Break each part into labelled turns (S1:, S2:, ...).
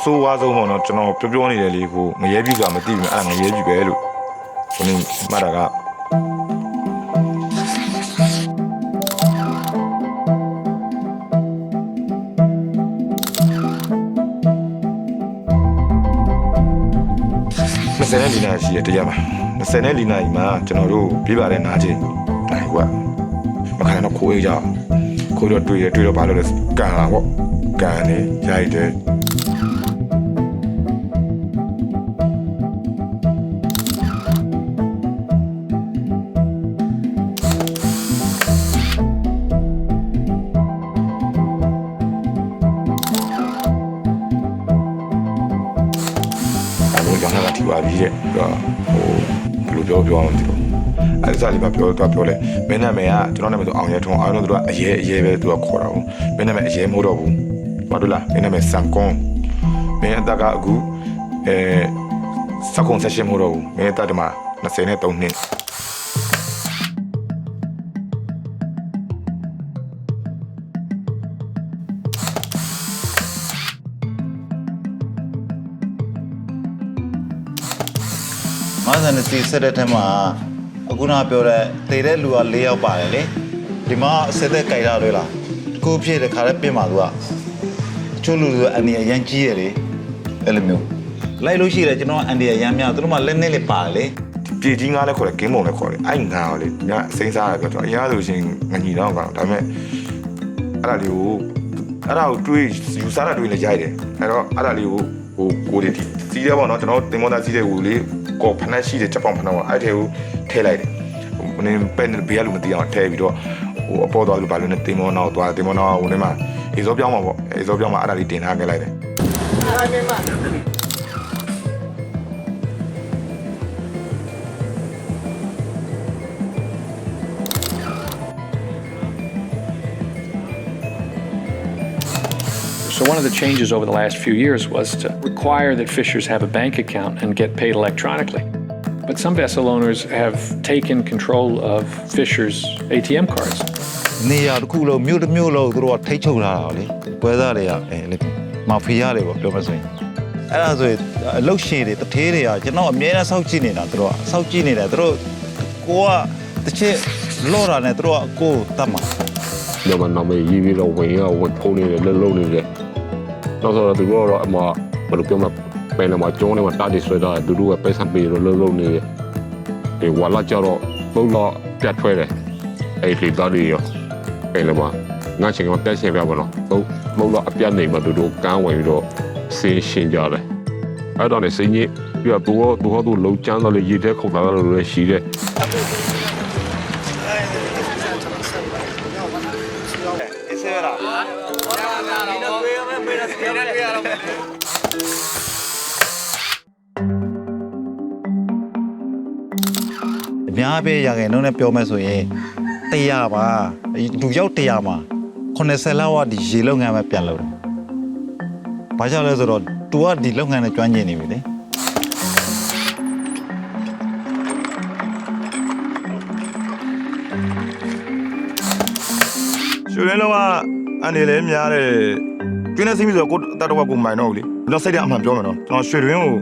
S1: ဆိုးဝါးဆုံးပေါ့နော်ကျွန်တော်ပြောနေတယ်လေဟိုငရဲပြီဆိုတာမသိဘူးအဲ့ဒါငရဲပြီပဲလို့ကိုနေမှတ်တာက24နာရီရှိတယ်တရားမှာ24နာရီမှာကျွန်တော်တို့ပြပါတဲ့နားချင်းနိုင်ကွာမခဏတော့ခိုးရကြခိုးတော့တွေ့တော့ဘာလို့လဲကန်လာပေါ့ကန်နေရိုက်တယ်ဒီပါပြီတဲ့ဟိုဘယ်လိုပြောအောင်ဒီလိုအဲ့ဒါလေးပါပြောလဲမင်းနာမည်ကကျွန်တော်နာမည်ဆိုအောင်ရဲထုံးအောင်တော့သူကအရဲပဲသူကခေါ်တာဘူးမင်းနာမည်အရဲမဟုတ်တော့ဘူးဘာလို့လားမင်းနာမည်စံကွန်မင်းအတကအခုစကွန်ဆက်ရှင်မဟုတ်တော့ဘူးမင်းအတတမှာ23နှစ်
S2: မာဇန်စီဆက်တဲ့ထက်မှာအခုနပြောတဲ့တည်တဲ့လူက4ယောက်ပါတယ်လေဒီမှာဆက်တဲ့ကြိုက်တာတွေလားကိုဖြစ်တဲ့ခါလေးပြင်မှာသူကချို့လူတွေအန်ဒီအရန်ကြီးရတယ်အဲ့လိုမျိုးလိုက်လို့ရှိတယ်ကျွန်တော်အန်ဒီအရန်များသူတို့မှလက်နဲ့လေးပါတယ်လေ
S1: ပြည်ကြီးငါလည်းခေါ်တယ်ဂင်းမုံလည်းခေါ်တယ်အဲ့ငါရောလေညစိမ့်စားရပြောကျွန်တော်အရားဆိုရှင်ငညီတော့ကောင်ဒါပေမဲ့အဲ့ဒါလေးကိုတွေးယူစားတာတွေးလည်းရိုက်တယ်အဲ့တော့အဲ့ဒါလေးကိုကိုယ်တီစီးတယ်ပေါ့နော်ကျွန်တော်တင်မောသားစီးတဲ့ဟိုလေးကိုဖနက်ရှိတဲ့ချက်ပေါင်ဖနက်ကိုအဲ့ထဲကိုထည့်လိုက်တယ်ဟိုနင်းပဲဘေးကလူမသိအောင်ထည့်ပြီးတော့ဟိုအပေါ်သွားလို့ဘာလို့လဲတင်မောနောက်သွားတင်မောနောက်ဟိုနေမှာအေဇောပြောင်းမှာပေါ့အေဇောပြောင်းမှာအဲ့ဒါလေးတင်ထားခဲ့လိုက်တယ်
S3: So one of the changes over the last few years was to require that fishers have a bank account and get paid electronically. But some vessel owners have taken control of fishers' ATM cards.
S2: နေရာတစ်ခုလုံးမြို့တစ်မြို့လုံးသူတို့ကထိတ်ချုပ်လာတာလေပွဲစားတွေကမာဖီးယားတွေပေါ့ပြောမဆိုရင်အဲ့ဒါဆိုရင်အလုတ်ရှင်တွေတထေးတွေကကျွန်တော်အမြဲတမ်းစောင့်ကြည့်နေတာသူတို့ကစောင့်ကြည့်နေတယ်သူတို့ကိုကတစ်ချက်လော့တာနဲ့သူတို့ကကိုတတ်မှာ
S4: တော့မနာမည်ရေးပြီးတော့ဝင်ရဝင်ဖုံးနေတယ်လုံးနေတယ်နောက်ဆိုတော့သူတို့ကတော့အမဘယ်လိုပြောမလဲပဲလမှာကျုံးနေမှာတားတိဆွဲတာသူတို့ကပဲဆံပေးတော့လုံးနေတယ်ဒီဝါလာကြတော့ဘုံတော့ပြတ်ထွဲတယ်အဲ့ဒီသားတွေရောပဲလမှာငါချင်းကပြတ်ရှင်ပြပါတော့ဘုံတော့အပြတ်နေမှာသူတို့ကန်းဝင်ပြီးတော့ဆေးရှင်ကြတယ်အဲ့တော့လည်းစိတ်ညစ်ပြီးတော့သူလုံးချမ်းတော့လေရေထဲခုန်လာတော့လည်းရှိတယ်
S2: အများပဲရခဲ့လုံးနဲ့ပြောမယ်ဆိုရင်100ပါလူရောက်100မှာ90လောက်ကဒီရေလုပ်ငန်းပဲပြန်လုပ်တယ်။ဘာကြောင့်လဲဆိုတော့ तू ကဒီလုပ်ငန်းနဲ့ကျွမ်းကျင်နေပြီလေ။
S1: ရွှေရင်းလုံးကအန်ဒီလည်းများတယ်ကျွင်းနေစိပြီဆိုတော့ကိုတတ်တော့ကိုမိုင်တော့ဘူးလေကျွန်တော်စိတ်ထဲအမှန်ပြောမယ်နော်ကျွန်တော်ရွှေရင်းကို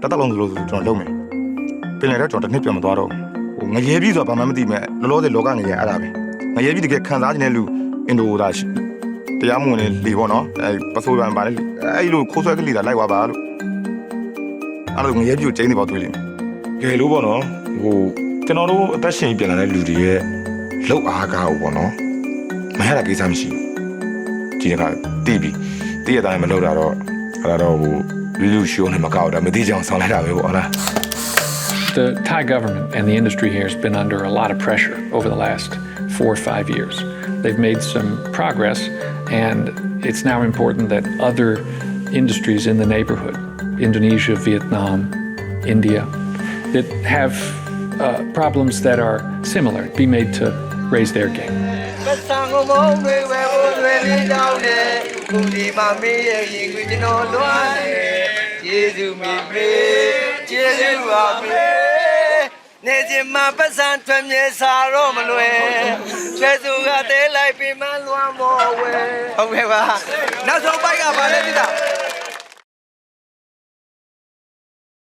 S1: တတ်လုံးဆိုလို့ကျွန်တော်လုပ်မယ်ပင်လည်းတော့ကျွန်တော်တစ်နှစ်ပြန်မသွားတော့ဟိုငရဲပြီဆိုတာဘာမှမသိမဲ့လောလောဆယ်လောကငရဲအဲ့ဒါပဲငရဲပြီတကယ်ခံစားနေတဲ့လူအင်ဒိုဒါရှိတရားမဝင်လေပေါ့နော်အဲပစိုးပန်ပါလေအဲ့လိုခိုးဆွဲကလေးတာလိုက်သွားပါလို့အဲ့လိုငရဲပြီကိုချိန်နေပေါ့တွေ့လိမ့်မယ်ကဲလို့ပေါ့နော်ဟိုကျွန်တော်တို့အသက်ရှင်ပြန်လာတဲ့လူတွေရဲ့လောက်အားကားကိုပေါ့နော်မရတာကိစ္စမရှိဘူးဒီကတီးပြီးတီးရတိုင်းမလုပ်တာတော့အဲ့ဒါတော့ဟိုလူရှိုးနေမကောက်တာမသိကြအောင်ဆောင်လိုက်တာပဲပေါ့ဟုတ်လား
S3: The Thai government and the industry here has been under a lot of pressure over the last 4 or 5 years. They've made some progress, and it's now important that other industries in the neighborhood, Indonesia, Vietnam, India, that have problems that are similar, be made to raise their game.
S5: Okay,